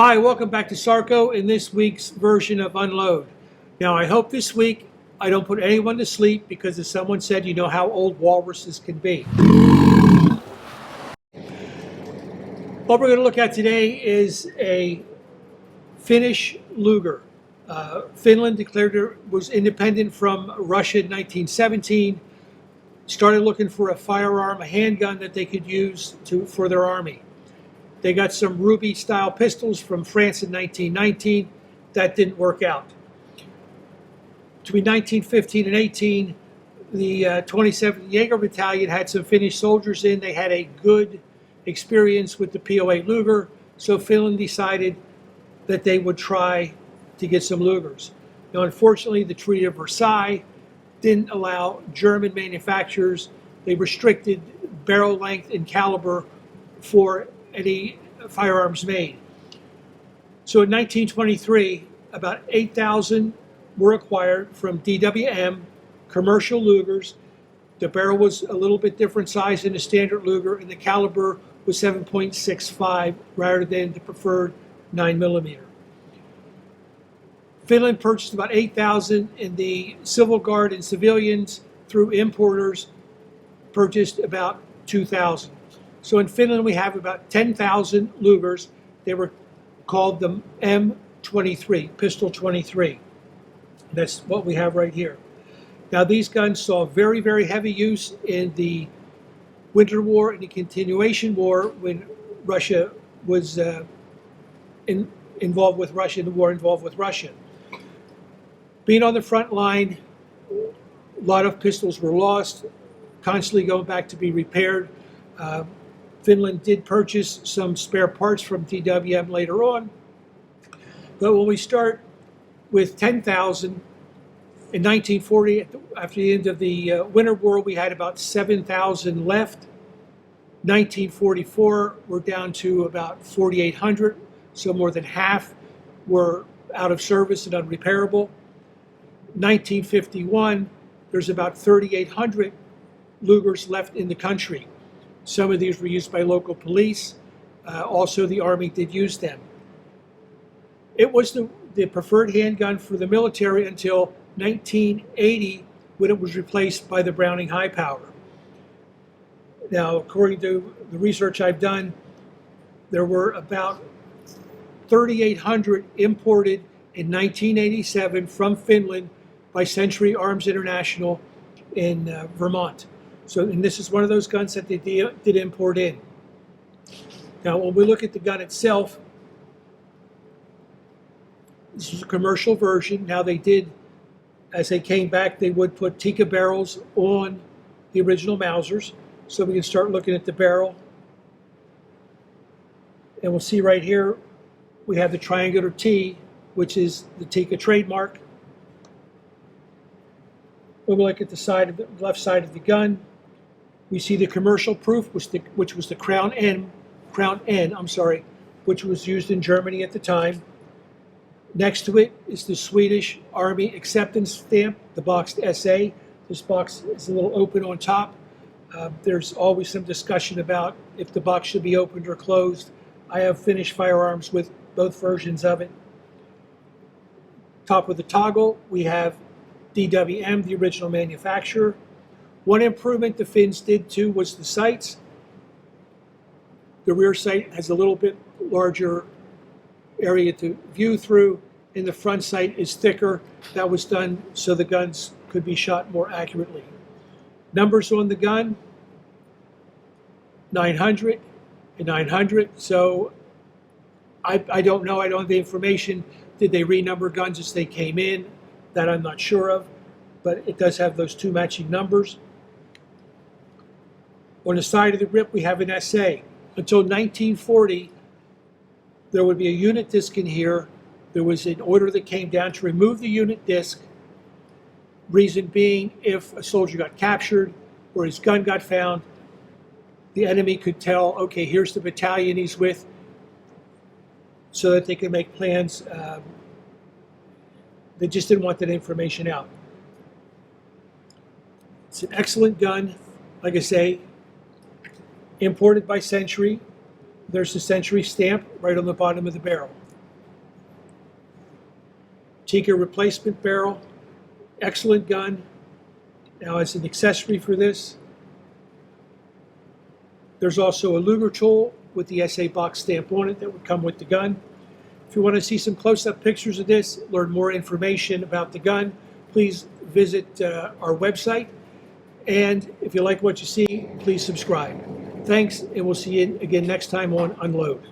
Hi, welcome back to Sarco in this week's version of Unload. Now, I hope this week I don't put anyone to sleep because, as someone said, you know how old walruses can be. What we're going to look at today is a Finnish Luger. Finland declared it was independent from Russia in 1917, started looking for a firearm, a handgun that they could use for their army. They got some Ruby-style pistols from France in 1919. That didn't work out. Between 1915 and 18, the 27th Jaeger Battalion had some Finnish soldiers in. They had a good experience with the POA Luger, so Finland decided that they would try to get some Lugers. Now, unfortunately, the Treaty of Versailles didn't allow German manufacturers. They restricted barrel length and caliber for any firearms made. So in 1923, about 8,000 were acquired from DWM, commercial Lugers. The barrel was a little bit different size than the standard Luger, and the caliber was 7.65 rather than the preferred 9mm. Finland purchased about 8,000, and the Civil Guard and civilians, through importers, purchased about 2,000. So in Finland, we have about 10,000 Lugers. They were called the M23, Pistol 23. That's what we have right here. Now, these guns saw very, very heavy use in the Winter War and the Continuation War when Russia was involved with Russia, the war involved with Russia. Being on the front line, a lot of pistols were lost, constantly going back to be repaired. Finland did purchase some spare parts from DWM later on. But when we start with 10,000, in 1940, after the end of the Winter War, we had about 7,000 left. 1944, we're down to about 4,800, so more than half were out of service and unrepairable. 1951, there's about 3,800 Lugers left in the country. Some of these were used by local police. Also, the Army did use them. It was the preferred handgun for the military until 1980, when it was replaced by the Browning High Power. Now, according to the research I've done, there were about 3,800 imported in 1987 from Finland by Century Arms International in Vermont. So, and this is one of those guns that they did import in. Now, when we look at the gun itself, this is a commercial version. Now, they did, as they came back, they would put Tikka barrels on the original Mausers. So we can start looking at the barrel. And we'll see right here, we have the triangular T, which is the Tikka trademark. When we look at the side of the left side of the gun, we see the commercial proof, which was the Crown N, which was used in Germany at the time. Next to it is the Swedish Army acceptance stamp, the boxed SA. This box is a little open on top. There's always some discussion about if the box should be opened or closed. I have Finnish firearms with both versions of it. Top of the toggle, we have DWM, the original manufacturer. One improvement the Finns did too was the sights. The rear sight has a little bit larger area to view through, and the front sight is thicker. That was done so the guns could be shot more accurately. Numbers on the gun, 900 and 900. So I don't know. I don't have the information. Did they renumber guns as they came in? That I'm not sure of, but it does have those two matching numbers. On the side of the grip, we have an SA. Until 1940, there would be a unit disc in here. There was an order that came down to remove the unit disc. Reason being, if a soldier got captured or his gun got found, the enemy could tell, okay, here's the battalion he's with, so that they could make plans. They just didn't want that information out. It's an excellent gun. Like I say, imported by Century. There's the Century stamp right on the bottom of the barrel. Tikka replacement barrel. Excellent gun. Now, as an accessory for this, there's also a Luger tool with the SA box stamp on it that would come with the gun. If you want to see some close-up pictures of this, learn more information about the gun, please visit our website. And if you like what you see, please subscribe. Thanks, and we'll see you again next time on Unload.